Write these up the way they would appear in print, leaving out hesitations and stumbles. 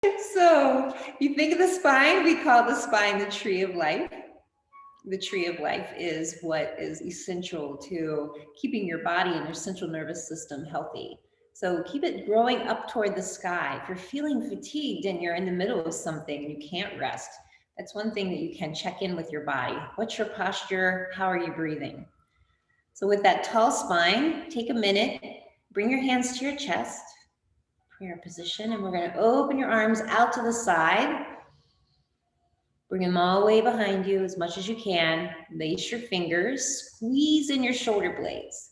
So you think of the spine, we call the spine the tree of life. The tree of life is what is essential to keeping your body and your central nervous system healthy. So keep it growing up toward the sky. If you're feeling fatigued and you're in the middle of something and you can't rest, that's one thing that you can check in with your body. What's your posture? How are you breathing? So with that tall spine, take a minute, bring your hands to your chest, prayer position, and we're going to open your arms out to the side. Bring them all the way behind you as much as you can. Lace your fingers, squeeze in your shoulder blades.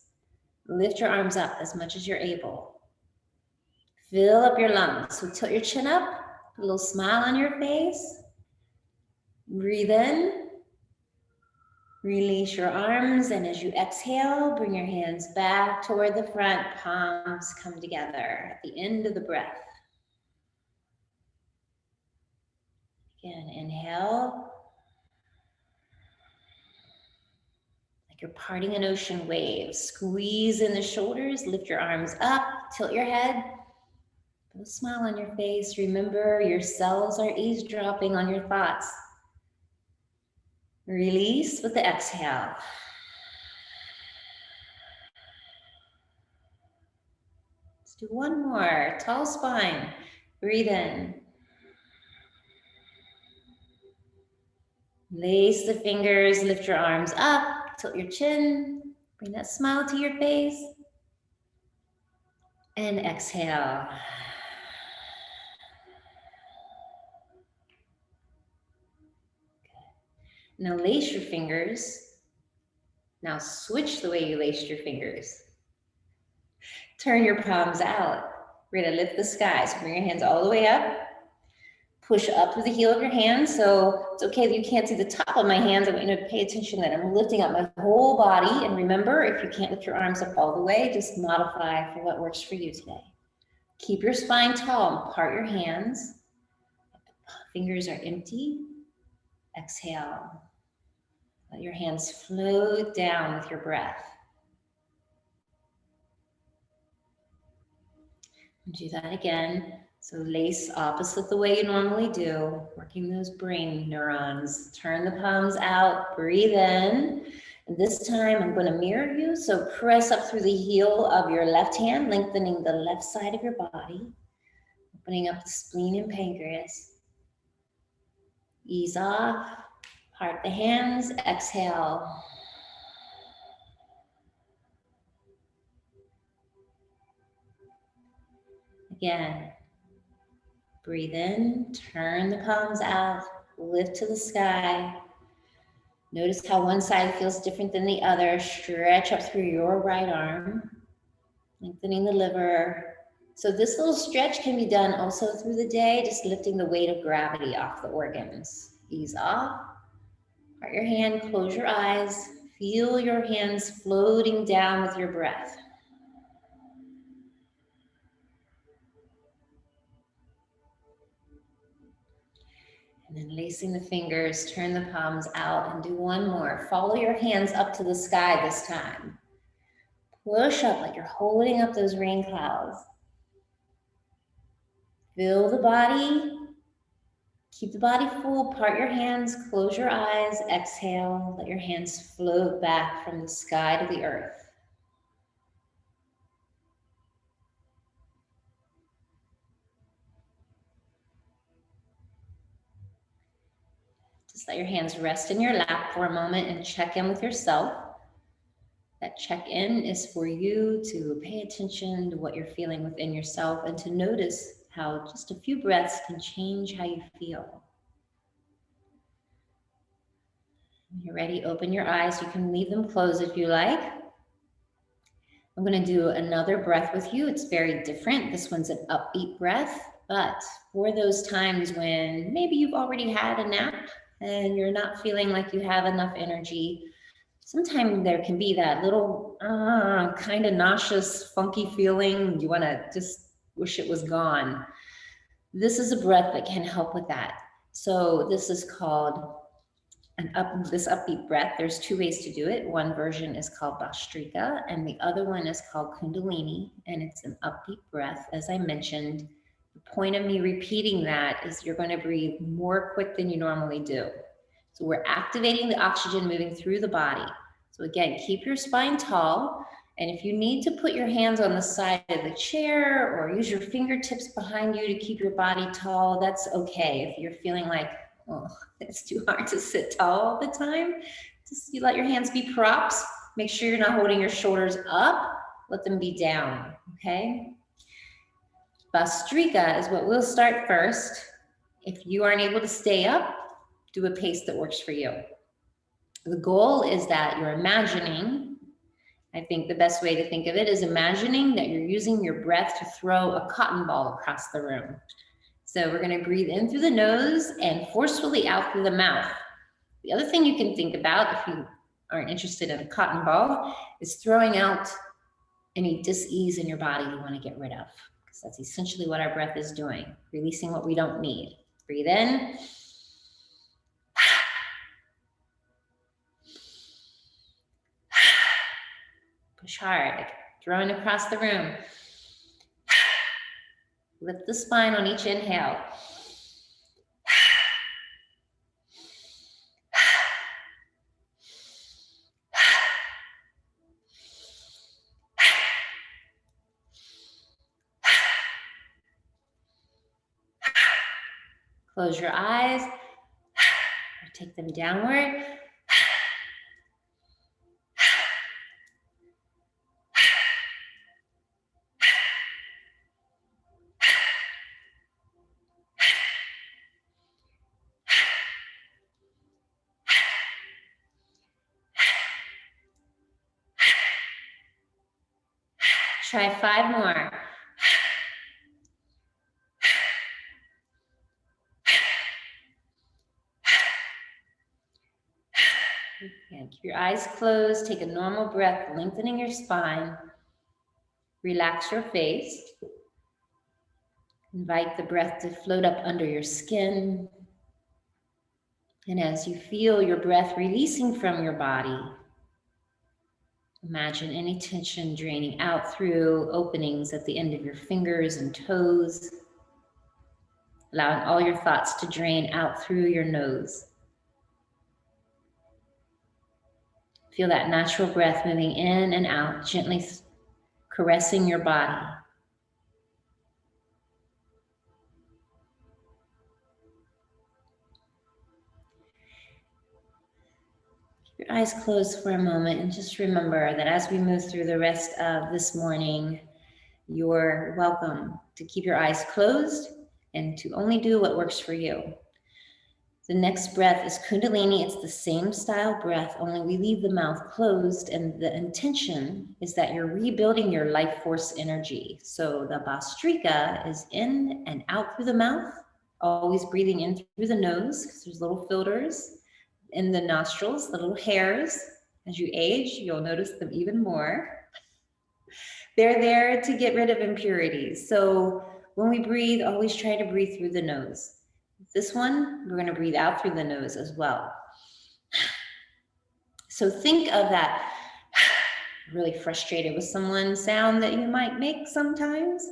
Lift your arms up as much as you're able. Fill up your lungs. So tilt your chin up, a little smile on your face. Breathe in. Release your arms, and as you exhale, bring your hands back toward the front. Palms come together at the end of the breath. Again, inhale. Like you're parting an ocean wave. Squeeze in the shoulders, lift your arms up, tilt your head. Put a smile on your face. Remember, your cells are eavesdropping on your thoughts. Release with the exhale. Let's do one more. Tall spine. Breathe in. Lace the fingers, lift your arms up, tilt your chin, bring that smile to your face, and exhale. Good. Now lace your fingers. Now switch the way you laced your fingers. Turn your palms out. We're gonna lift the sky, so bring your hands all the way up. Push up through the heel of your hands. So it's okay that you can't see the top of my hands. I want you to pay attention that I'm lifting up my whole body. And remember, if you can't lift your arms up all the way, just modify for what works for you today. Keep your spine tall. Part your hands. Fingers are empty. Exhale. Let your hands float down with your breath. Do that again. So lace opposite the way you normally do, working those brain neurons. Turn the palms out, breathe in. And this time I'm going to mirror you. So press up through the heel of your left hand, lengthening the left side of your body, opening up the spleen and pancreas. Ease off, part the hands, exhale. Again. Breathe in, turn the palms out, lift to the sky. Notice how one side feels different than the other. Stretch up through your right arm, lengthening the liver. So this little stretch can be done also through the day, just lifting the weight of gravity off the organs. Ease off, part your hand, close your eyes. Feel your hands floating down with your breath. And then lacing the fingers, turn the palms out and do one more. Follow your hands up to the sky this time. Push up like you're holding up those rain clouds. Fill the body. Keep the body full. Part your hands, close your eyes, exhale. Let your hands float back from the sky to the earth. Just let your hands rest in your lap for a moment and check in with yourself. That check-in is for you to pay attention to what you're feeling within yourself and to notice how just a few breaths can change how you feel. When you're ready, open your eyes. You can leave them closed if you like. I'm going to do another breath with you. It's very different. This one's an upbeat breath, but for those times when maybe you've already had a nap and you're not feeling like you have enough energy, sometimes there can be that little kind of nauseous, funky feeling. You want to just wish it was gone. This is a breath that can help with that. So this is called this upbeat breath. There's two ways to do it. One version is called Bhastrika, and the other one is called Kundalini, and it's an upbeat breath. As I mentioned, the point of me repeating that is you're going to breathe more quick than you normally do. So we're activating the oxygen moving through the body. So again, keep your spine tall. And if you need to put your hands on the side of the chair or use your fingertips behind you to keep your body tall, that's okay. If you're feeling like, oh, it's too hard to sit tall all the time, just you let your hands be props. Make sure you're not holding your shoulders up. Let them be down, okay? Bhastrika is what we'll start first. If you aren't able to stay up, do a pace that works for you. The goal is that you're imagining, I think the best way to think of it is imagining that you're using your breath to throw a cotton ball across the room. So we're going to breathe in through the nose and forcefully out through the mouth. The other thing you can think about, if you aren't interested in a cotton ball, is throwing out any dis-ease in your body you want to get rid of. Because that's essentially what our breath is doing, releasing what we don't need. Breathe in. Push hard, like throwing across the room. Lift the spine on each inhale. Close your eyes, or take them downward. Try 5 more. And keep your eyes closed. Take a normal breath, lengthening your spine. Relax your face. Invite the breath to float up under your skin. And as you feel your breath releasing from your body, imagine any tension draining out through openings at the end of your fingers and toes, allowing all your thoughts to drain out through your nose. Feel that natural breath moving in and out, gently caressing your body. Keep your eyes closed for a moment and just remember that as we move through the rest of this morning, you're welcome to keep your eyes closed and to only do what works for you. The next breath is Kundalini. It's the same style breath, only we leave the mouth closed, and the intention is that you're rebuilding your life force energy. So the Bhastrika is in and out through the mouth, always breathing in through the nose, because there's little filters in the nostrils, the little hairs. As you age, you'll notice them even more. They're there to get rid of impurities. So when we breathe, always try to breathe through the nose. This one, we're going to breathe out through the nose as well. So think of that really frustrated with someone sound that you might make sometimes.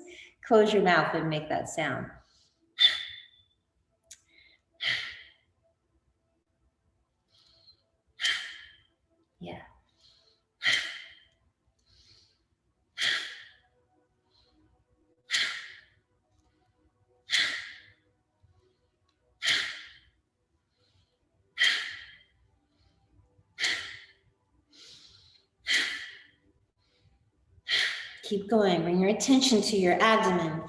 Close your mouth and make that sound. Yeah. Keep going. Bring your attention to your abdomen.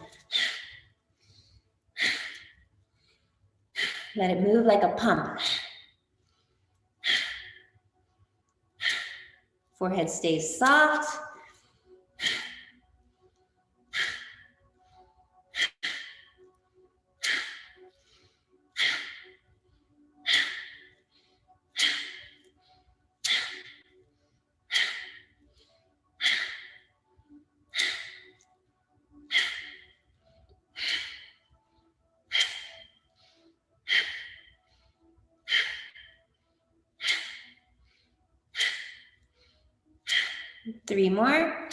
Let it move like a pump. Forehead stays soft. Three more.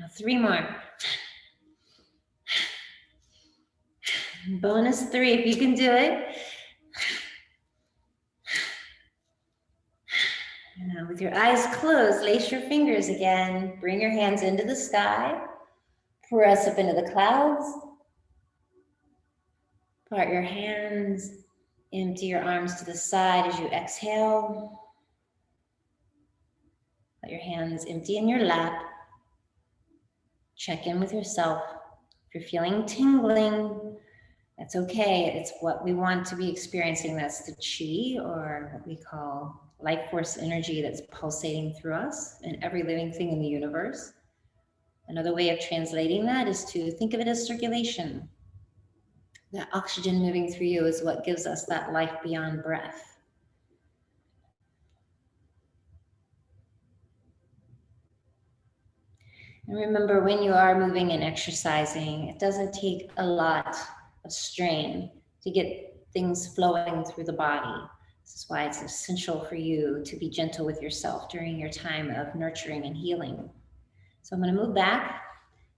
Now 3 more. Bonus 3, if you can do it. Now, with your eyes closed, lace your fingers again. Bring your hands into the sky. Press up into the clouds. Part your hands. Empty your arms to the side as you exhale. Let your hands empty in your lap. Check in with yourself. If you're feeling tingling, that's okay. It's what we want to be experiencing. That's the chi, or what we call life force energy that's pulsating through us and every living thing in the universe. Another way of translating that is to think of it as circulation. That oxygen moving through you is what gives us that life beyond breath. And remember, when you are moving and exercising, it doesn't take a lot of strain to get things flowing through the body. This is why it's essential for you to be gentle with yourself during your time of nurturing and healing. So I'm going to move back.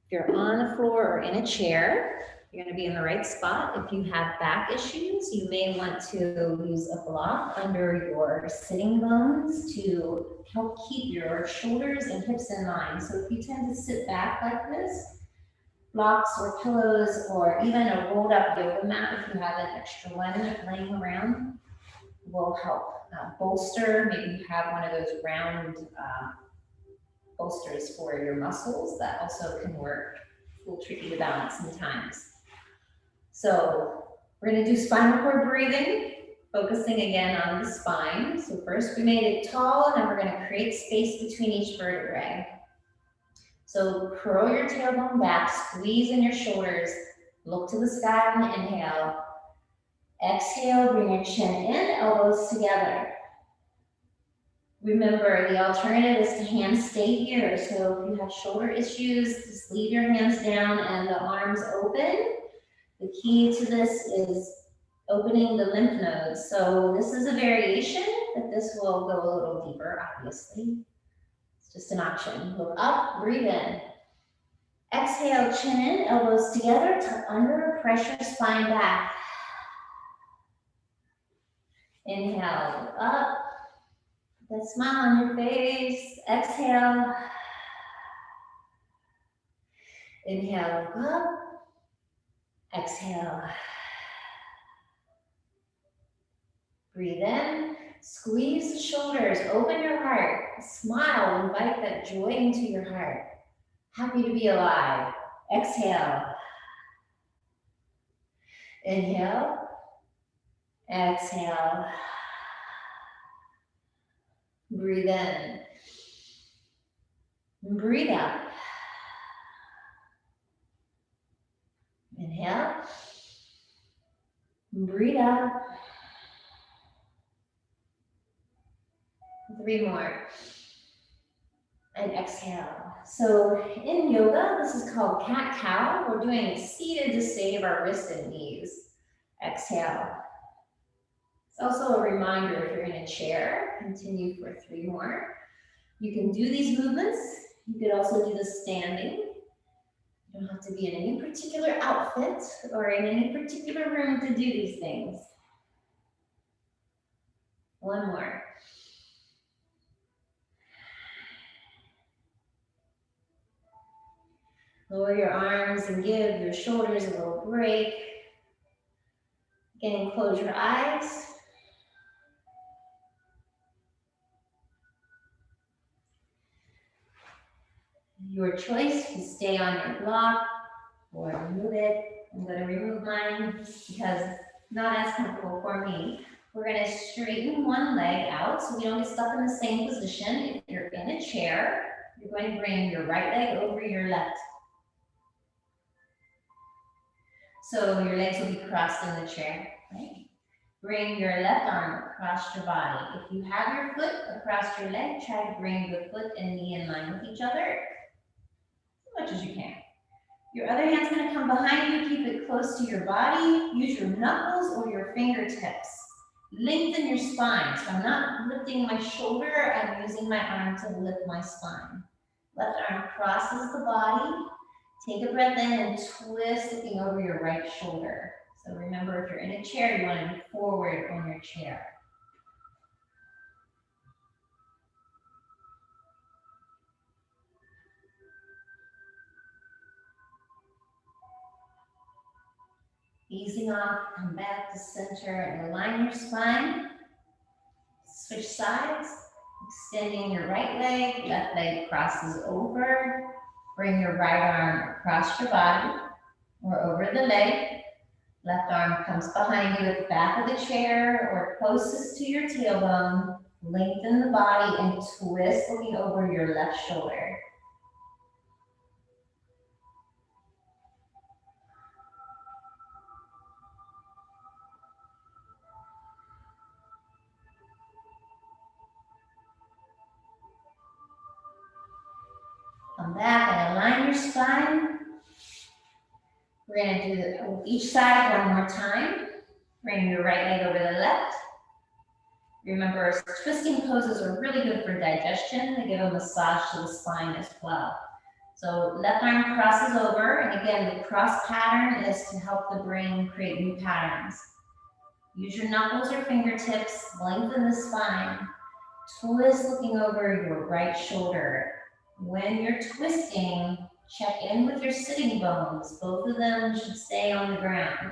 If you're on the floor or in a chair, you're going to be in the right spot. If you have back issues, you may want to use a block under your sitting bones to help keep your shoulders and hips in line. So if you tend to sit back like this, blocks or pillows or even a rolled up yoga mat, if you have an extra one laying around, will help bolster. Maybe you have one of those round bolsters for your muscles. That also can work. It's a little tricky to balance sometimes. So we're going to do spinal cord breathing, focusing again on the spine. So first we made it tall, and then we're going to create space between each vertebrae. So curl your tailbone back, squeeze in your shoulders, look to the sky on the inhale. Exhale, bring your chin in, elbows together. Remember, the alternative is to hands stay here. So if you have shoulder issues, just leave your hands down and the arms open. The key to this is opening the lymph nodes. So this is a variation, but this will go a little deeper, obviously. It's just an option. Look up, breathe in. Exhale, chin in, elbows together, tuck under, pressure spine back. Inhale, look up. That smile on your face. Exhale. Inhale, look up. Exhale. Breathe in. Squeeze the shoulders. Open your heart. Smile. Invite that joy into your heart. Happy to be alive. Exhale. Inhale. Exhale. Breathe in. Breathe out. Inhale. Breathe out. 3 more. And exhale. So in yoga, this is called cat-cow. We're doing seated to save our wrists and knees. Exhale. It's also a reminder, if you're in a chair, continue for 3 more. You can do these movements. You could also do the standing. You don't have to be in any particular outfit or in any particular room to do these things. 1 more. Lower your arms and give your shoulders a little break. Again, close your eyes. Your choice to stay on your block or remove it. I'm going to remove mine because it's not as comfortable for me. We're going to straighten one leg out so we don't get stuck in the same position. If you're in a chair, you're going to bring your right leg over your left. So your legs will be crossed in the chair, right? Bring your left arm across your body. If you have your foot across your leg, try to bring the foot and knee in line with each other as much as you can. Your other hand's going to come behind you. Keep it close to your body. Use your knuckles or your fingertips. Lengthen your spine. So I'm not lifting my shoulder. I'm using my arm to lift my spine. Left arm crosses the body. Take a breath in and twist, looking over your right shoulder. So remember, if you're in a chair, you want to be forward on your chair. Easing off, come back to center and align your spine. Switch sides, extending your right leg, left leg crosses over. Bring your right arm across your body or over the leg. Left arm comes behind you at the back of the chair or closest to your tailbone. Lengthen the body and twist, looking over your left shoulder. Come back and align your spine. We're going to do each side one more time. Bring your right leg over the left. Remember, twisting poses are really good for digestion. They give a massage to the spine as well. So left arm crosses over, and again, the cross pattern is to help the brain create new patterns. Use your knuckles or fingertips, lengthen the spine. Twist looking over your right shoulder. When you're twisting, check in with your sitting bones. Both of them should stay on the ground.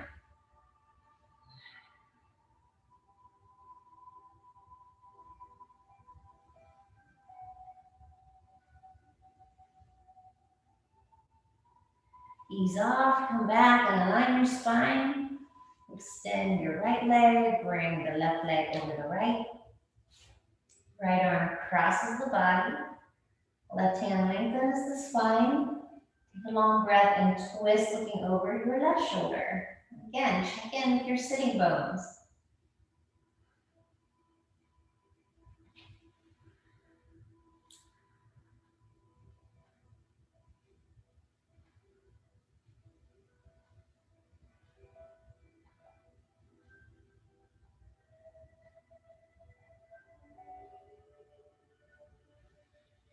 Ease off, come back and align your spine. Extend your right leg, bring the left leg over the right. Right arm crosses the body. Left hand lengthens the spine. Take a long breath and twist looking over your left shoulder. Again, check in with your sitting bones.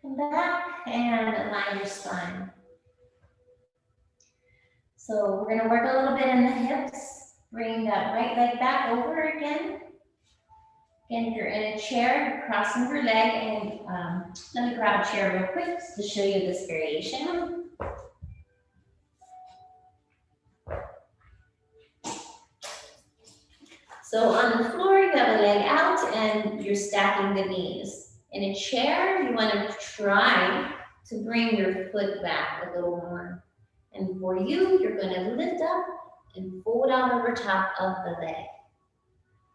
Come back and align your spine. So we're going to work a little bit in the hips. Bring that right leg back over again. Again, if you're in a chair, you're crossing your leg, and let me grab a chair real quick to show you this variation. So on the floor, you have a leg out and you're stacking the knees. In a chair, you want to try to bring your foot back a little more. And for you, you're going to lift up and fold out over top of the leg.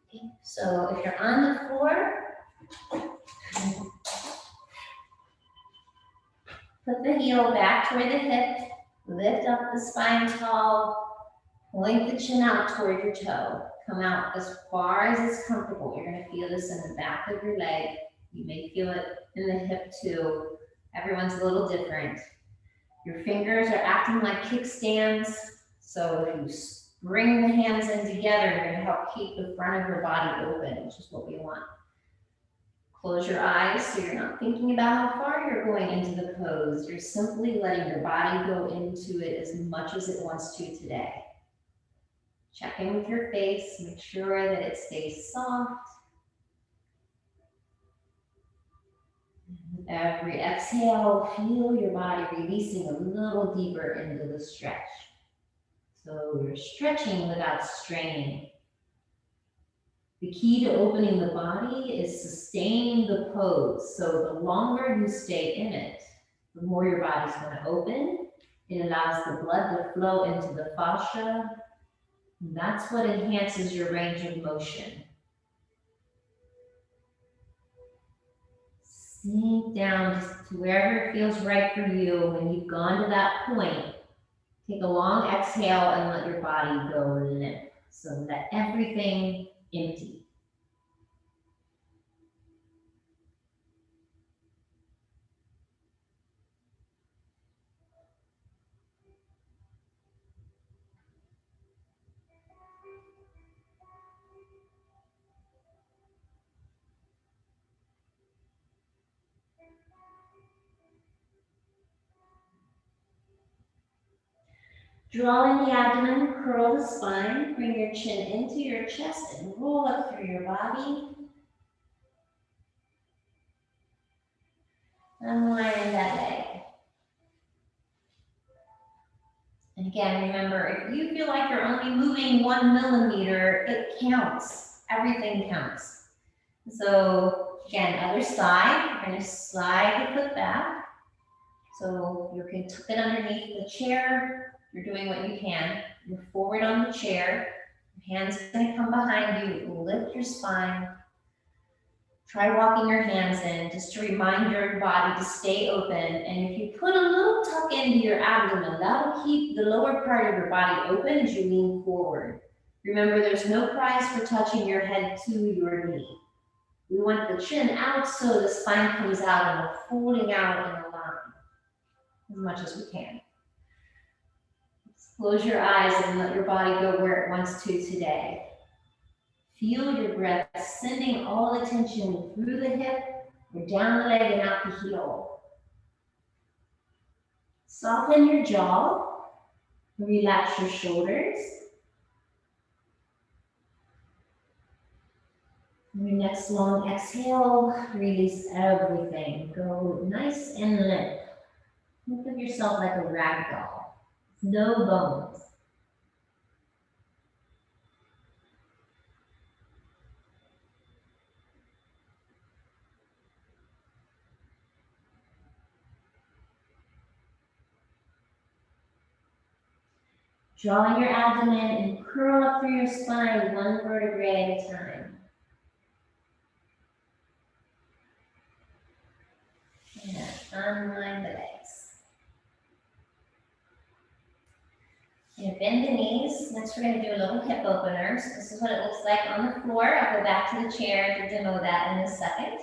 Okay, so if you're on the floor, put the heel back toward the hip, lift up the spine tall, point the chin out toward your toe. Come out as far as is comfortable. You're going to feel this in the back of your leg. You may feel it in the hip too. Everyone's a little different. Your fingers are acting like kickstands. So if you bring the hands in together, you're going to help keep the front of your body open, which is what we want. Close your eyes so you're not thinking about how far you're going into the pose. You're simply letting your body go into it as much as it wants to today. Check in with your face, make sure that it stays soft. With every exhale, feel your body releasing a little deeper into the stretch. So you're stretching without straining. The key to opening the body is sustaining the pose. So the longer you stay in it, the more your body's going to open. It allows the blood to flow into the fascia. And that's what enhances your range of motion. Sink down just to wherever it feels right for you. When you've gone to that point, take a long exhale and let your body go limp. So let everything empty. Draw in the abdomen, curl the spine, bring your chin into your chest and roll up through your body. Unwind that leg. And again, remember, if you feel like you're only moving 1 millimeter, it counts. Everything counts. So again, other side, you're going to slide the foot back. So you can tuck it underneath the chair. You're doing what you can. You're forward on the chair. Your hands are going to come behind you. Lift your spine. Try walking your hands in just to remind your body to stay open. And if you put a little tuck into your abdomen, that will keep the lower part of your body open as you lean forward. Remember, there's no prize for touching your head to your knee. We want the chin out so the spine comes out and we're folding out in a line as much as we can. Just close your eyes and let your body go where it wants to today. Feel your breath sending all the tension through the hip, or down the leg and out the heel. Soften your jaw, relax your shoulders. On your next long exhale, release everything. Go nice and limp. Think of yourself like a rag doll. No bones. Draw your abdomen and curl up through your spine, 1 vertebrae at a time. And unwind the legs. You're going to bend the knees. Next, we're going to do a little hip opener. So this is what it looks like on the floor. I'll go back to the chair to demo that in a second.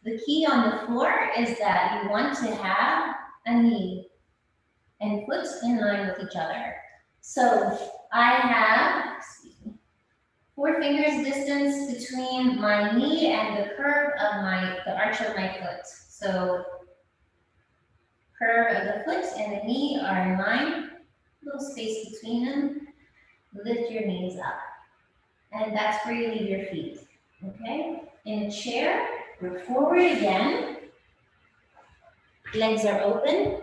The key on the floor is that you want to have a knee and foot in line with each other. So I have, 4 fingers distance between my knee and the curve of the arch of my foot. So curve of the foot and the knee are in line, little space between them. Lift your knees up. And that's where you leave your feet, okay? In a chair, we're forward again. Legs are open.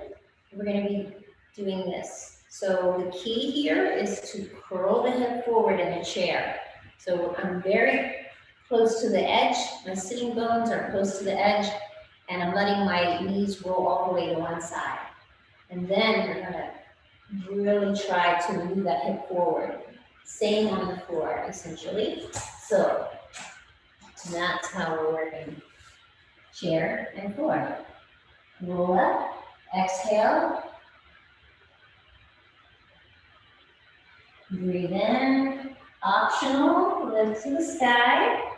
We're gonna be doing this. So the key here is to curl the hip forward in a chair. So I'm very close to the edge. My sitting bones are close to the edge, and I'm letting my knees roll all the way to one side. And then we're gonna really try to move that hip forward. Same on the floor, essentially. So that's how we're working. Chair and floor. Roll up, exhale. Breathe in, optional, lift to the sky.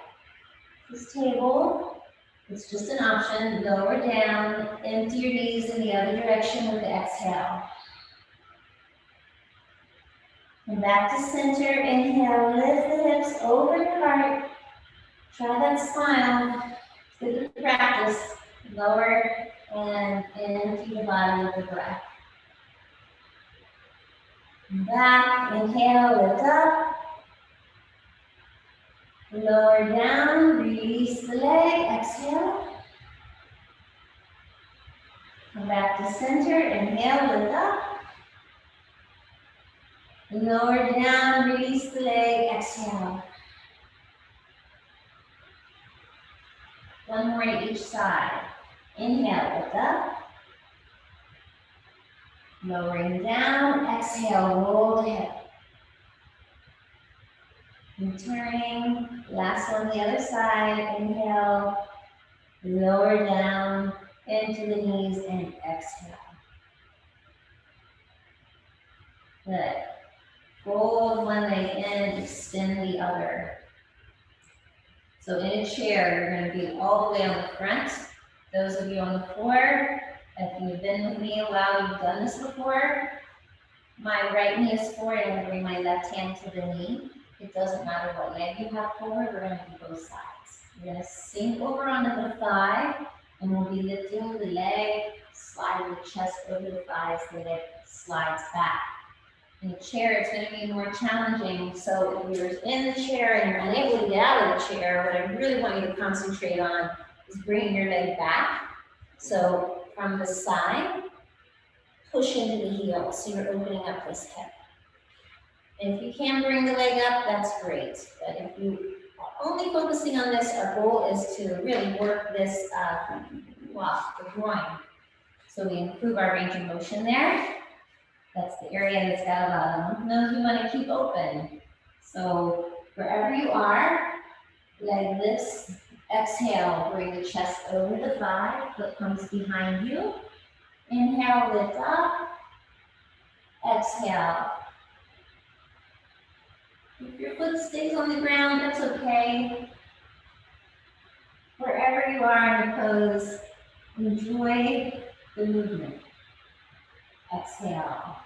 This table, it's just an option. Lower down, empty your knees in the other direction with the exhale. And back to center, inhale, lift the hips over the heart. Try that smile, it's good to practice. Lower and empty the body with the breath. Back, inhale, lift up. Lower down, release the leg, exhale. Come back to center, inhale, lift up. Lower down, release the leg, exhale. One more to each side. Inhale, lift up. Lowering down, exhale, roll the hip. And turning, last one the other side, inhale, lower down into the knees and exhale. Good. Fold one leg in, extend the other. So in a chair, you're going to be all the way on the front. Those of you on the floor, if you've been with me a while, you've done this before. My right knee is forward, I'm going to bring my left hand to the knee. It doesn't matter what leg you have forward, we're going to do both sides. We're going to sink over onto the thigh, and we'll be lifting the leg, sliding the chest over the thighs, the leg slides back. In a chair, it's going to be more challenging. So if you're in the chair and you're unable to get out of the chair, what I really want you to concentrate on is bringing your leg back. So from the side, push into the heel. So you're opening up this hip. And if you can bring the leg up, that's great. But if you are only focusing on this, our goal is to really work this the groin. So we improve our range of motion there. That's the area that's got a lot of lymph nodes we want to keep open. So wherever you are, leg lifts, exhale, bring the chest over the thigh, foot comes behind you. Inhale, lift up, exhale. If your foot stays on the ground, that's okay. Wherever you are in the pose, enjoy the movement. Exhale.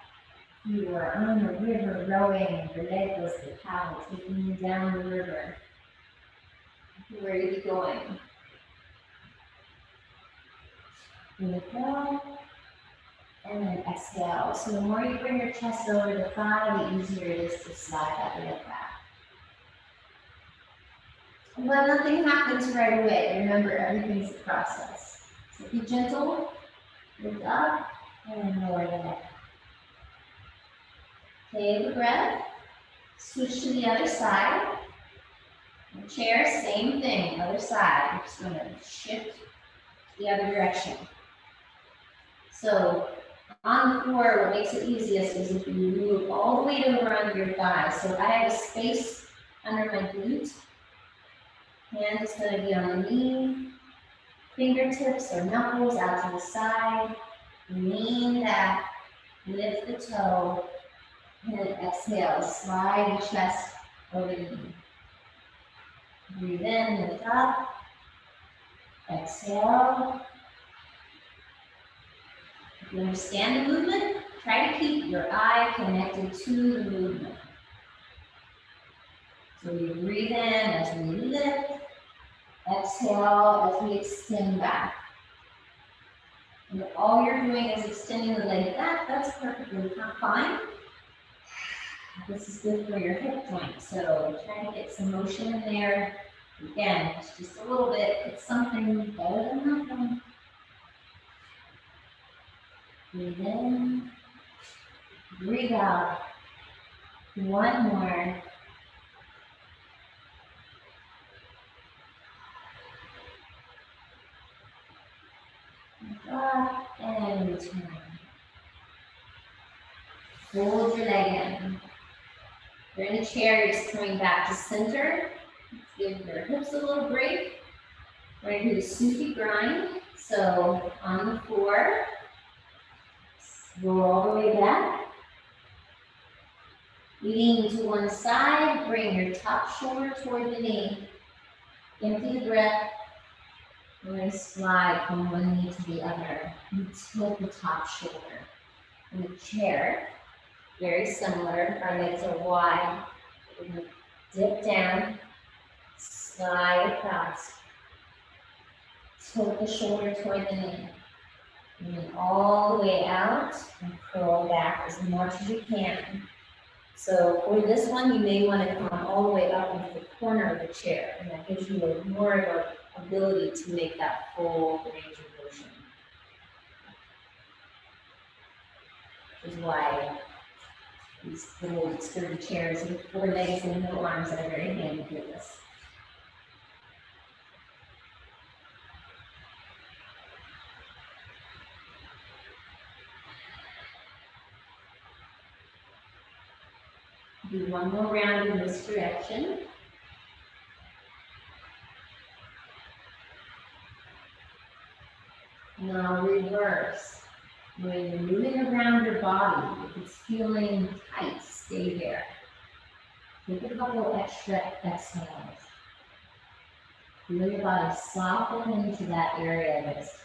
You are on the river rowing, your leg was the paddle taking you down the river. Where are you going? Inhale, and then exhale. So the more you bring your chest over the thigh, the easier it is to slide that leg back. But nothing happens right away. Remember, everything's a process. So be gentle, lift up, and then lower the neck. Take a breath, switch to the other side. The chair, same thing, other side. We're just going to shift the other direction. So on the floor, what makes it easiest is if you move all the way over under your thigh. So I have a space under my glute. Hand is going to be on the knee. Fingertips or knuckles out to the side. Lean back, lift the toe, and then exhale. Slide the chest over the knee. Breathe in, lift up. Exhale. If you understand the movement, try to keep your eye connected to the movement. So we breathe in as we lift. Exhale as we extend back. And if all you're doing is extending the leg back, that's perfectly fine. This is good for your hip joint. So try to get some motion in there. Again, it's just a little bit. It's something better than nothing. Breathe in. Breathe out. One more. Up and return. Hold your leg in. You're in a chair, you're just coming back to center. Let's give your hips a little break. We're going to do the Sufi grind. So on the floor, roll all the way back. Lean to one side, bring your top shoulder toward the knee. Empty the breath. We're going to slide from one knee to the other and tilt the top shoulder. In the chair, very similar. Our legs are wide. We're going to dip down, slide across, tilt the shoulder toward the knee. And then all the way out and curl back as much as you can. So for this one, you may want to come all the way up into the corner of the chair, and that gives you more of an ability to make that full range of motion. Which is why these little sturdy chairs with 4 legs and no arms are very handy for this. Do one more round in this direction. Now reverse. When you're moving around your body, if it's feeling tight, stay there. Take a couple extra exhales. Feel your body soften into that area that's tight.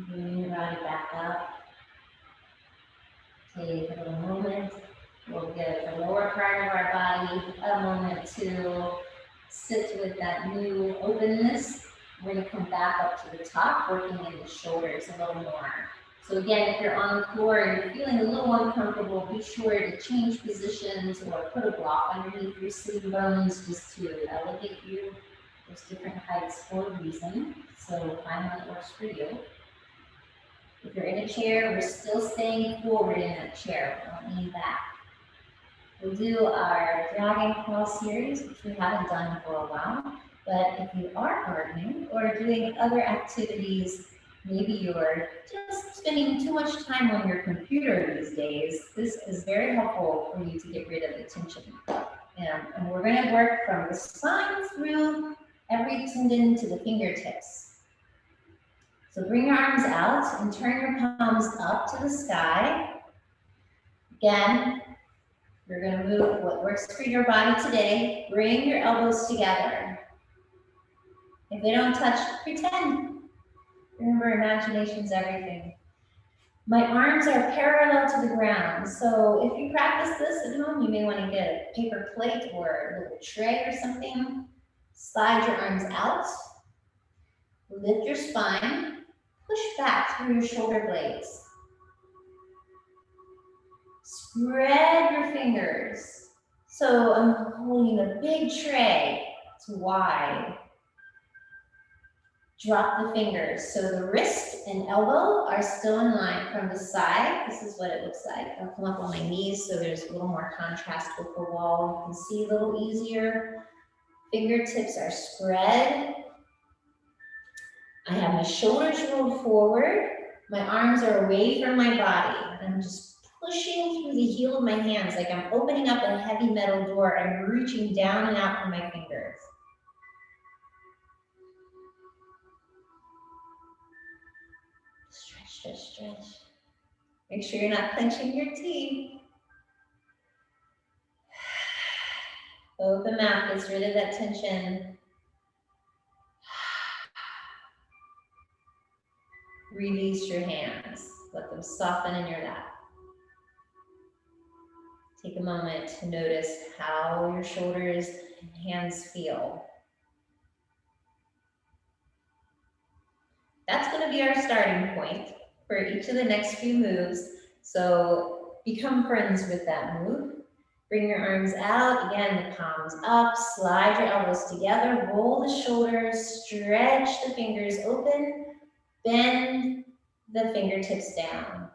Bring your body back up. Take a little moment. We'll give the lower part of our body a moment to sit with that new openness. We're going to come back up to the top, working in the shoulders a little more. So again, if you're on the floor and you're feeling a little uncomfortable, be sure to change positions or put a block underneath your sitting bones just to elevate you. There's different heights for a reason, so find what works for you. If you're in a chair, we're still staying forward in that chair. We don't lean back. We'll do our Dragon Claw series, which we haven't done for a while. But if you are gardening or doing other activities, maybe you're just spending too much time on your computer these days, this is very helpful for you to get rid of the tension. And we're going to work from the spine through every tendon to the fingertips. So bring your arms out and turn your palms up to the sky. Again, you're going to move what works for your body today. Bring your elbows together. If they don't touch, pretend. Remember, imagination's everything. My arms are parallel to the ground. So if you practice this at home, you may want to get a paper plate or a little tray or something. Slide your arms out. Lift your spine. Push back through your shoulder blades. Spread your fingers. So I'm holding a big tray. It's wide. Drop the fingers. So the wrist and elbow are still in line from the side. This is what it looks like. I'll come up on my knees so there's a little more contrast with the wall. You can see a little easier. Fingertips are spread. I have my shoulders rolled forward. My arms are away from my body. I'm just pushing through the heel of my hands like I'm opening up a heavy metal door. I'm reaching down and out from my fingers. Stretch, stretch, stretch. Make sure you're not clenching your teeth. Open mouth gets rid of that tension. Release your hands. Let them soften in your lap. Take a moment to notice how your shoulders and hands feel. That's going to be our starting point for each of the next few moves. So become friends with that move. Bring your arms out. Again, the palms up. Slide your elbows together. Roll the shoulders. Stretch the fingers open. Bend the fingertips down.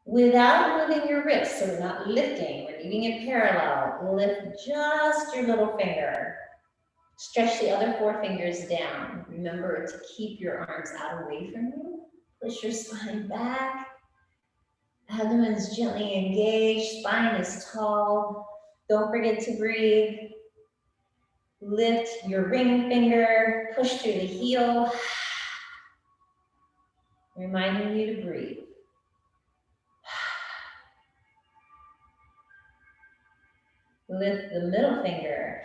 Without moving your wrist, so we're not lifting, we're leaving it parallel. Lift just your little finger. Stretch the other four fingers down. Remember to keep your arms out away from you. Push your spine back. Abdomen's gently engaged, spine is tall. Don't forget to breathe. Lift your ring finger, push through the heel. Reminding you to breathe. Lift the middle finger.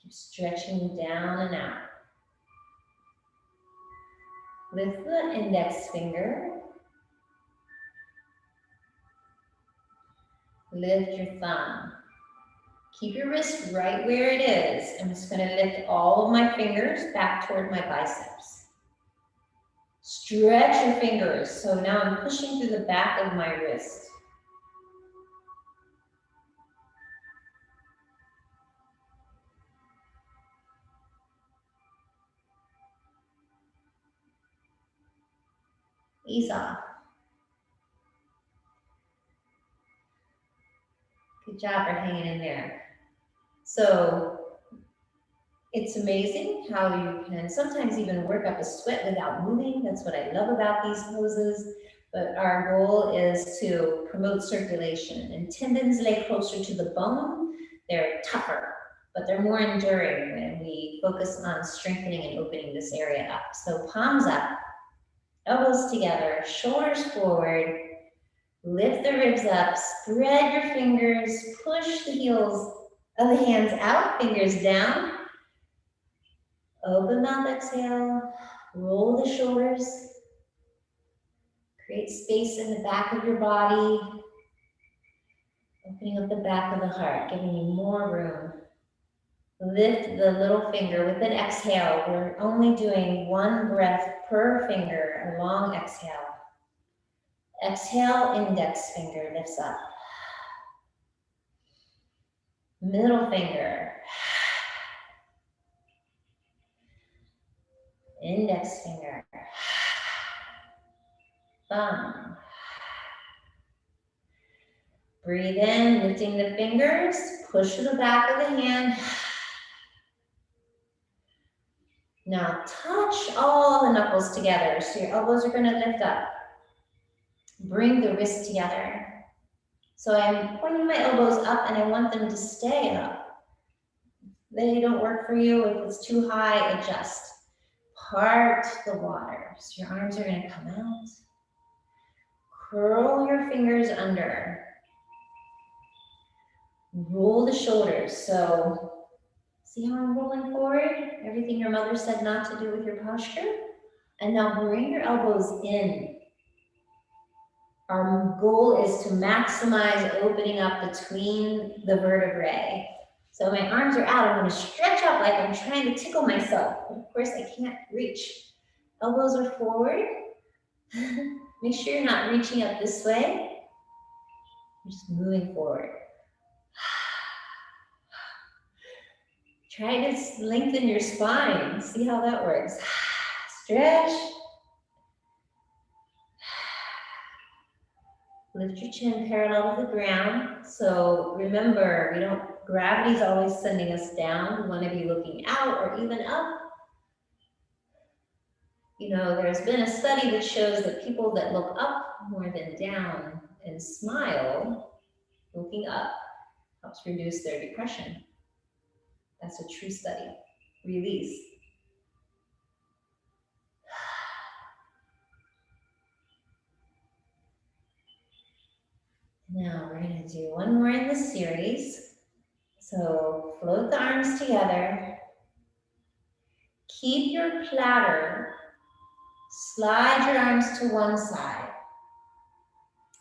Keep stretching down and out. Lift the index finger. Lift your thumb. Keep your wrist right where it is. I'm just going to lift all of my fingers back toward my biceps. Stretch your fingers. So now I'm pushing through the back of my wrist. Ease off. Good job for hanging in there. So it's amazing how you can sometimes even work up a sweat without moving. That's what I love about these poses. But our goal is to promote circulation. And tendons lay closer to the bone. They're tougher, but they're more enduring when we focus on strengthening and opening this area up. So palms up, elbows together, shoulders forward. Lift the ribs up, spread your fingers, push the heels of the hands out, fingers down. Open mouth, exhale. Roll the shoulders. Create space in the back of your body. Opening up the back of the heart, giving you more room. Lift the little finger with an exhale. We're only doing one breath per finger, a long exhale. Exhale, index finger lifts up. Middle finger. Index finger. Thumb. Breathe in, lifting the fingers. Push to the back of the hand. Now touch all the knuckles together. So your elbows are going to lift up. Bring the wrists together. So I'm pointing my elbows up and I want them to stay up. They don't work for you. If it's too high, adjust. Part the water. So your arms are going to come out. Curl your fingers under. Roll the shoulders. So see how I'm rolling forward? Everything your mother said not to do with your posture. And now bring your elbows in. Our goal is to maximize opening up between the vertebrae. So my arms are out. I'm going to stretch up like I'm trying to tickle myself. Of course, I can't reach. Elbows are forward. Make sure you're not reaching up this way. You're just moving forward. Try to lengthen your spine. See how that works. Stretch. Lift your chin parallel to the ground. So remember, gravity's always sending us down. We want to be looking out or even up. You know, there's been a study that shows that people that look up more than down and smile, looking up, helps reduce their depression. That's a true study. Release. Now we're going to do one more in this series. So float the arms together. Keep your platter. Slide your arms to one side.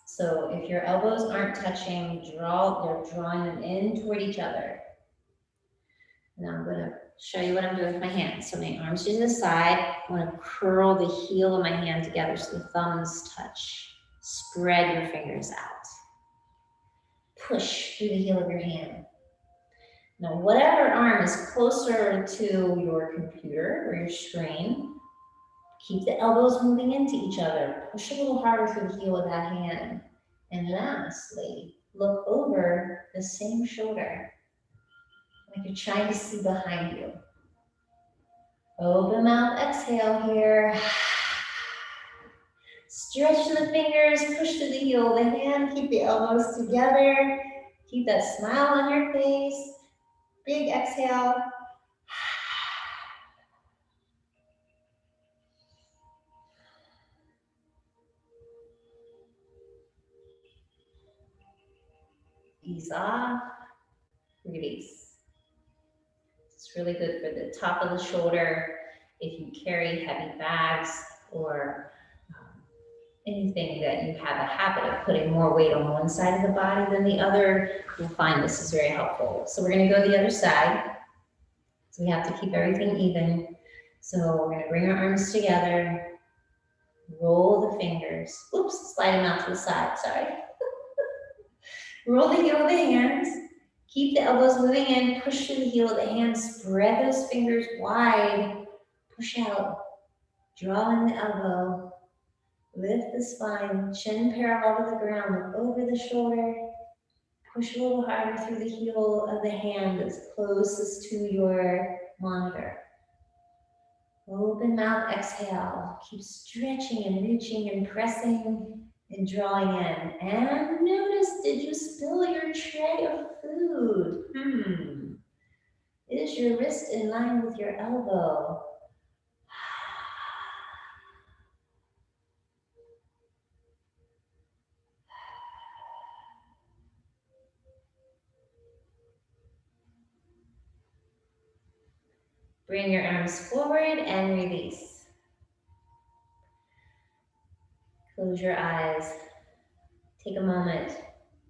So if your elbows aren't touching, they're drawing them in toward each other. Now I'm going to show you what I'm doing with my hands. So my arms to the side. I want to curl the heel of my hand together so the thumbs touch. Spread your fingers out. Push through the heel of your hand. Now, whatever arm is closer to your computer or your screen, keep the elbows moving into each other. Push a little harder through the heel of that hand. And lastly, look over the same shoulder, like you're trying to see behind you. Open mouth, exhale here. Stretch the fingers, push to the heel of the hand, keep the elbows together. Keep that smile on your face. Big exhale. Ease off, release. It's really good for the top of the shoulder. If you carry heavy bags or anything that you have a habit of putting more weight on one side of the body than the other, you'll find this is very helpful. So we're going to go the other side. So we have to keep everything even. So we're going to bring our arms together, roll the fingers. Oops, slide them out to the side, sorry. Roll the heel of the hands. Keep the elbows moving in, push through the heel of the hands, spread those fingers wide, push out, draw in the elbow. Lift the spine, chin parallel to the ground, look over the shoulder. Push a little harder through the heel of the hand that's closest to your monitor. Open mouth, exhale. Keep stretching and reaching and pressing and drawing in. And notice, did you spill your tray of food? Is your wrist in line with your elbow? Bring your arms forward and release. Close your eyes. Take a moment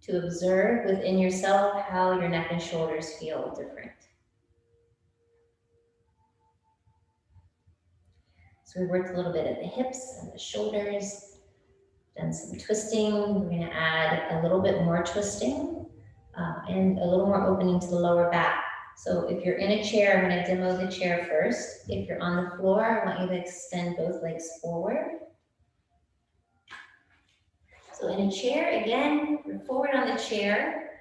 to observe within yourself how your neck and shoulders feel different. So we worked a little bit at the hips and the shoulders, done some twisting. We're going to add a little bit more twisting and a little more opening to the lower back. So if you're in a chair, I'm going to demo the chair first. If you're on the floor, I want you to extend both legs forward. So in a chair, again, you're forward on the chair.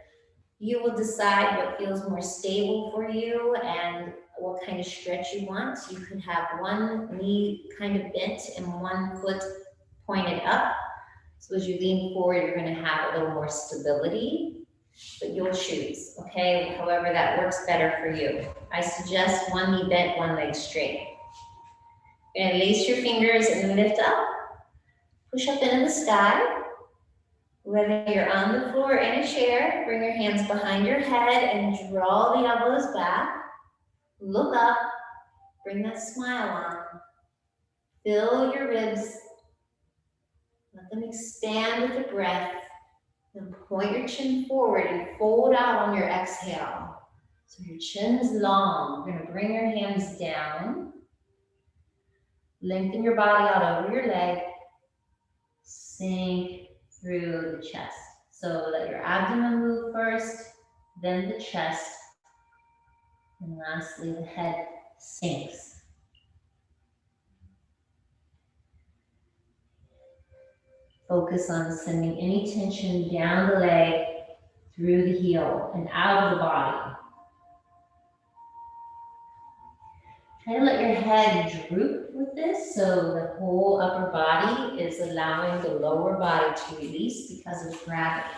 You will decide what feels more stable for you and what kind of stretch you want. You could have one knee kind of bent and one foot pointed up. So as you lean forward, you're going to have a little more stability, but you'll choose, okay? However that works better for you. I suggest one knee bent, one leg straight. You're going to lace your fingers and lift up. Push up into the sky. Whether you're on the floor or in a chair, bring your hands behind your head and draw the elbows back. Look up, bring that smile on. Fill your ribs. Let them expand with the breath. Then point your chin forward and fold out on your exhale. So your chin's long. You're going to bring your hands down. Lengthen your body out over your leg. Sink through the chest. So let your abdomen move first, then the chest, and lastly the head sinks. Focus on sending any tension down the leg, through the heel, and out of the body. Try to let your head droop with this so the whole upper body is allowing the lower body to release because of gravity.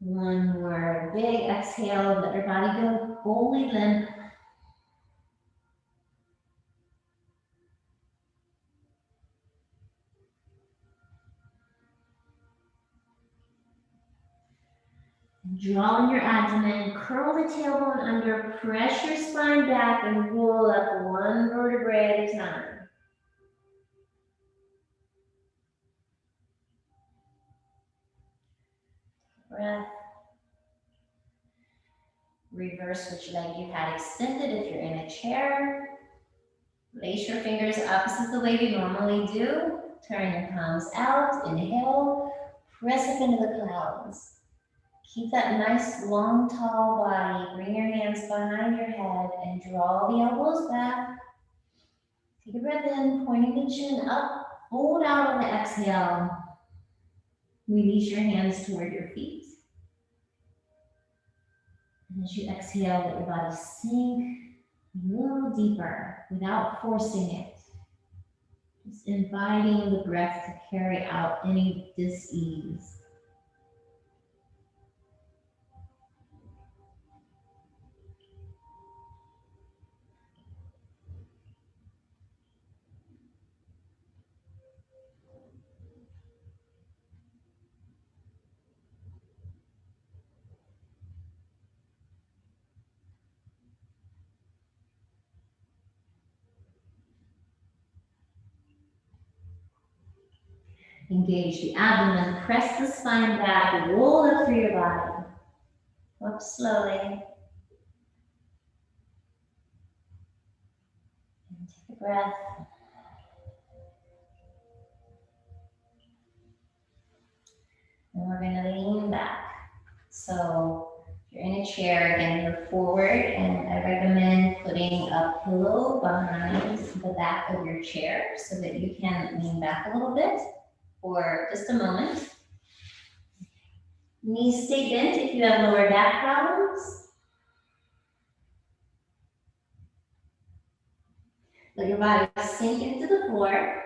One more big exhale, let your body go fully limp. Draw in your abdomen, curl the tailbone under, press your spine back, and roll up one vertebrae at a time. Breath. Reverse which leg you had extended if you're in a chair. Lace your fingers opposite the way you normally do. Turn your palms out, inhale, press up into the clouds. Keep that nice, long, tall body. Bring your hands behind your head and draw the elbows back. Take a breath in, pointing the chin up. Hold out on the exhale. Release your hands toward your feet. And as you exhale, let your body sink a little deeper without forcing it. Just inviting the breath to carry out any dis-ease. Engage the abdomen, press the spine back, roll up through your body. Up slowly. And take a breath. And we're going to lean back. So if you're in a chair, again, you're forward, and I recommend putting a pillow behind the back of your chair so that you can lean back a little bit for just a moment. Knees stay bent if you have lower back problems. Let your body sink into the floor.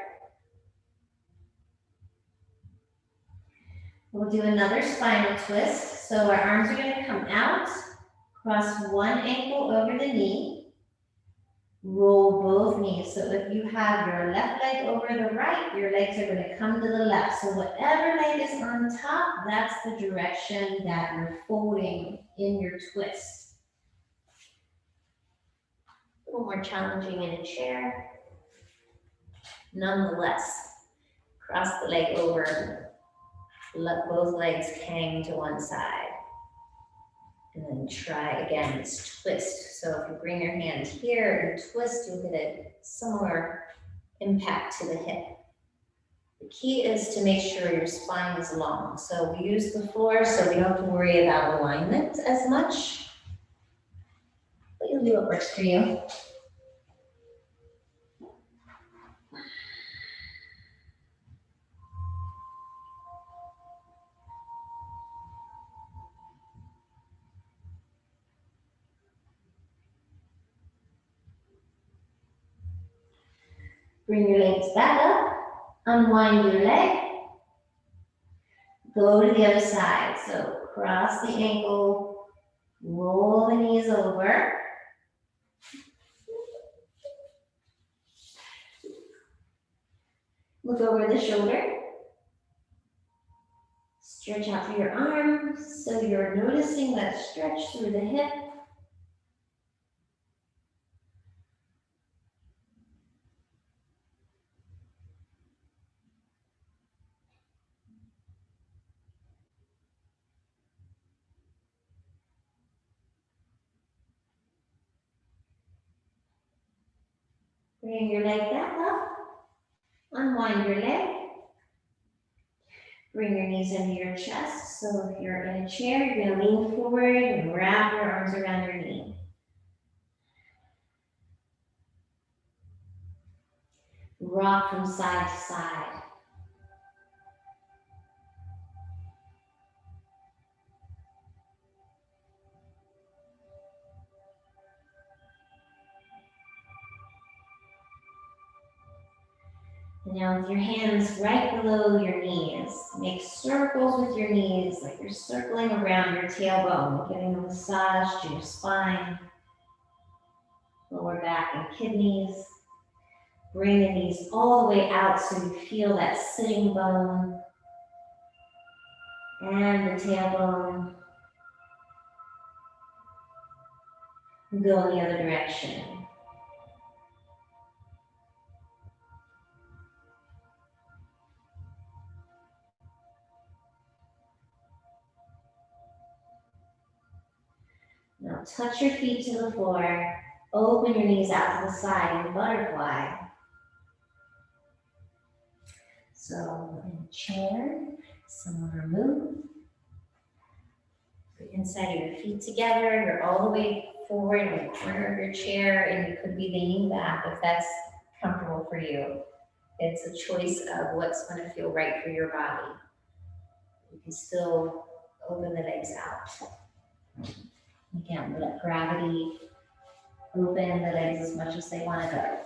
We'll do another spinal twist. So our arms are going to come out, cross one ankle over the knee. Roll both knees. So if you have your left leg over the right, your legs are going to come to the left. So whatever leg is on top, that's the direction that you're folding in your twist. A little more challenging in a chair. Nonetheless, cross the leg over, let both legs hang to one side. And then try again this twist. So if you bring your hand here and twist, you'll get a similar impact to the hip. The key is to make sure your spine is long. So we use the floor so we don't have to worry about alignment as much. But you'll do what works for you. Bring your legs back up, unwind your leg, go to the other side. So cross the ankle, roll the knees over. Look over the shoulder. Stretch out through your arms so you're noticing that stretch through the hip. Bring your leg back up. Unwind your leg. Bring your knees into your chest. So if you're in a chair, you're going to lean forward and wrap your arms around your knee. Rock from side to side. And now with your hands right below your knees, make circles with your knees like you're circling around your tailbone, giving a massage to your spine, lower back and kidneys. Bring the knees all the way out so you feel that sitting bone and the tailbone. And go in the other direction. Now touch your feet to the floor. Open your knees out to the side in butterfly. So in a chair, similar move. The inside of your feet together. You're all the way forward in the corner of your chair, and you could be leaning back if that's comfortable for you. It's a choice of what's going to feel right for your body. You can still open the legs out. Again, let gravity open the legs as much as they want to go.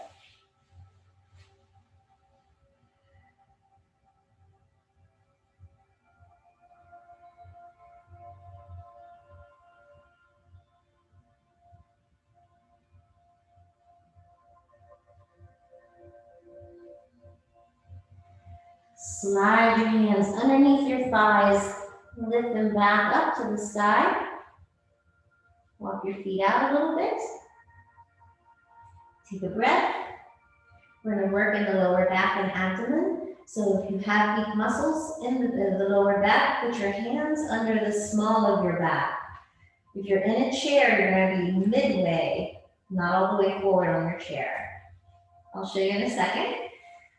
Slide your hands underneath your thighs, lift them back up to the sky. Walk your feet out a little bit. Take a breath. We're going to work in the lower back and abdomen. So if you have weak muscles in the lower back, put your hands under the small of your back. If you're in a chair, you're going to be midway, not all the way forward on your chair. I'll show you in a second.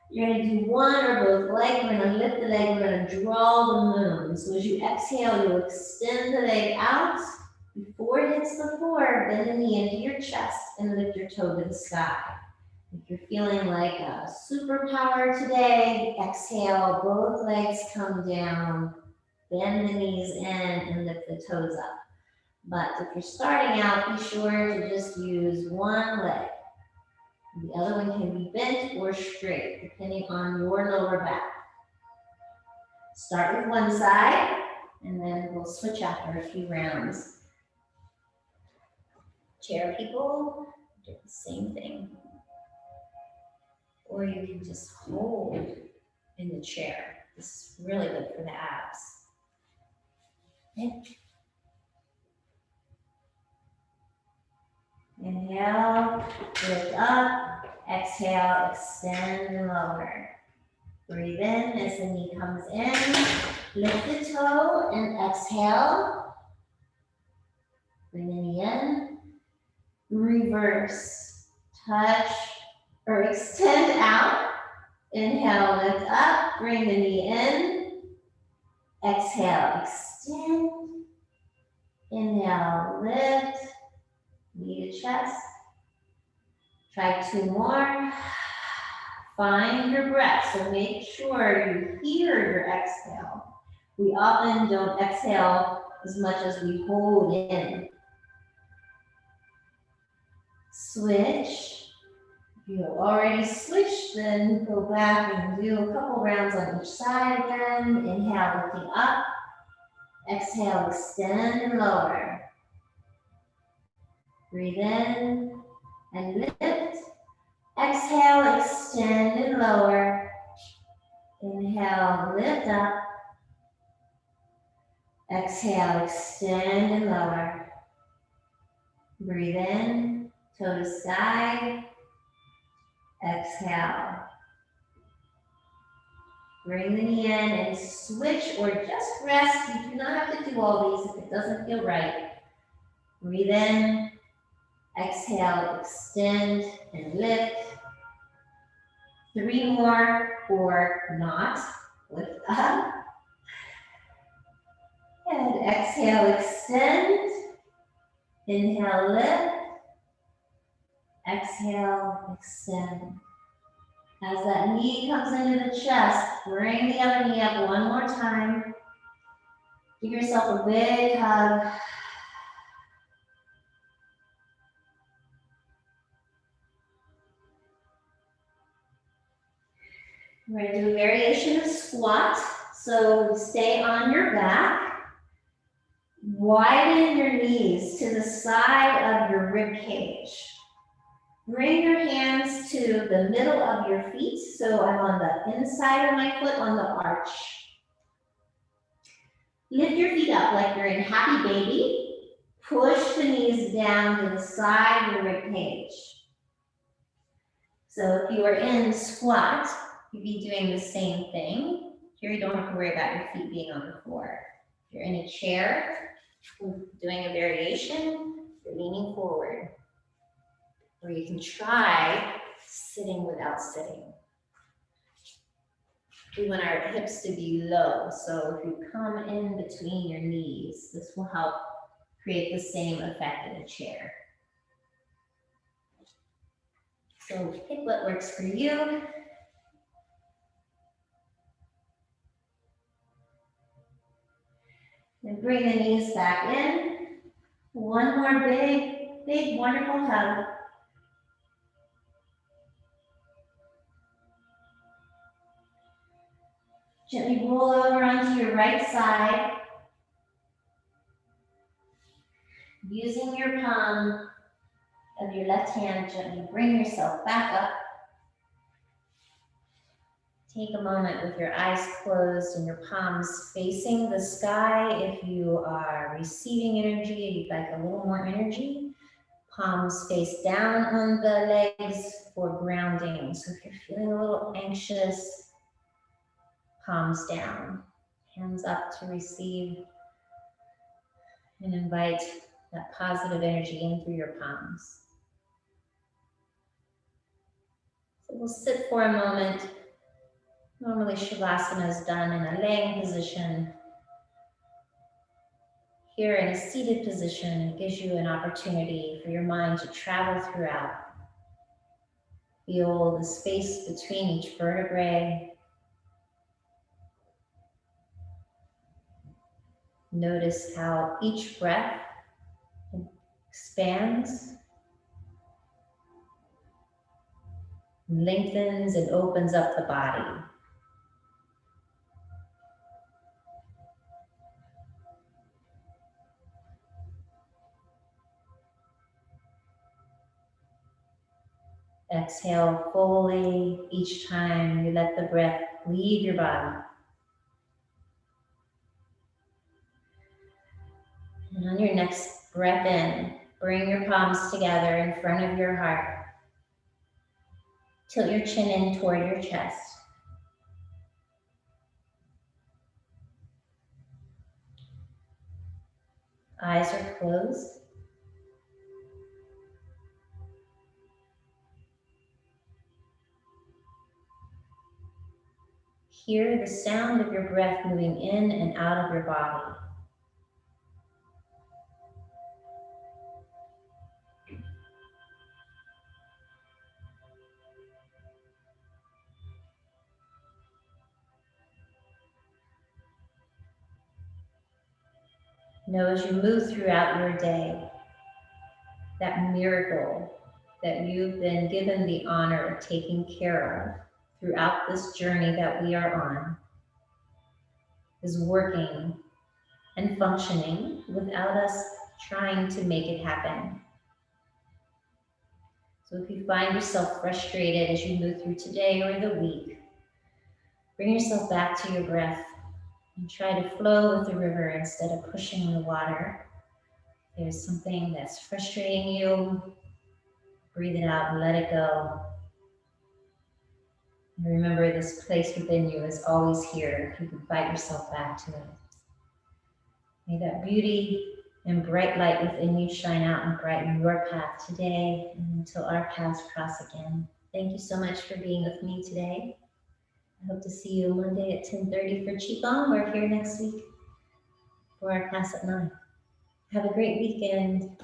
You're going to do one or both legs. We're going to lift the leg. We're going to draw the moon. So as you exhale, you'll extend the leg out. Before it hits the floor, bend the knee into your chest and lift your toe to the sky. If you're feeling like a superpower today, exhale, both legs come down, bend the knees in and lift the toes up. But if you're starting out, be sure to just use one leg. The other one can be bent or straight, depending on your lower back. Start with one side, and then we'll switch after a few rounds. Chair people, Do the same thing. Or you can just hold in the chair. This is really good for the abs. Okay. Inhale, lift up. Exhale, extend and lower. Breathe in as the knee comes in. Lift the toe and exhale. Bring the knee in. Reverse. Touch or extend out. Inhale, lift up. Bring the knee in. Exhale, extend. Inhale, lift. Knee to chest. Try 2 more. Find your breath, so make sure you hear your exhale. We often don't exhale as much as we hold in. Switch. If you have already switched, then go back and do a couple rounds on each side again. Inhale, lifting up. Exhale, extend and lower. Breathe in and lift. Exhale, extend and lower. Inhale, lift up. Exhale, extend and lower. Breathe in, toe to sky. Exhale. Bring the knee in and switch or just rest. You do not have to do all these if it doesn't feel right. Breathe in. Exhale, extend and lift. 3 more or not. Lift up. And exhale, extend. Inhale, lift. Exhale, extend. As that knee comes into the chest, bring the other knee up 1 more time. Give yourself a big hug. We're going to do a variation of squat. So stay on your back. Widen your knees to the side of your rib cage. Bring your hands to the middle of your feet. So I'm on the inside of my foot on the arch. Lift your feet up like you're in happy baby. Push the knees down to the side of the rib cage. So if you are in squat, you'd be doing the same thing. Here you don't have to worry about your feet being on the floor. If you're in a chair, doing a variation, you're leaning forward. Or you can try sitting without sitting. We want our hips to be low. So if you come in between your knees, this will help create the same effect in a chair. So pick what works for you. And bring the knees back in. 1 more big, wonderful hug. Gently roll over onto your right side. Using your palm of your left hand, gently bring yourself back up. Take a moment with your eyes closed and your palms facing the sky. If you are receiving energy and you'd like a little more energy, palms face down on the legs for grounding. So if you're feeling a little anxious, palms down, hands up to receive and invite that positive energy in through your palms. So we'll sit for a moment. Normally Shavasana is done in a laying position. Here in a seated position, it gives you an opportunity for your mind to travel throughout. Feel the space between each vertebrae. Notice how each breath expands, lengthens, and opens up the body. Exhale fully each time you let the breath leave your body. And on your next breath in, bring your palms together in front of your heart. Tilt your chin in toward your chest. Eyes are closed. Hear the sound of your breath moving in and out of your body. Know as you move throughout your day, that miracle that you've been given the honor of taking care of throughout this journey that we are on is working and functioning without us trying to make it happen. So if you find yourself frustrated as you move through today or the week, bring yourself back to your breath and try to flow with the river instead of pushing the water. If there's something that's frustrating you, breathe it out and let it go. And remember, this place within you is always here. You can fight yourself back to it. May that beauty and bright light within you shine out and brighten your path today and until our paths cross again. Thank you so much for being with me today. I hope to see you Monday at 10:30 for Qigong or here next week for our class at 9. Have a great weekend.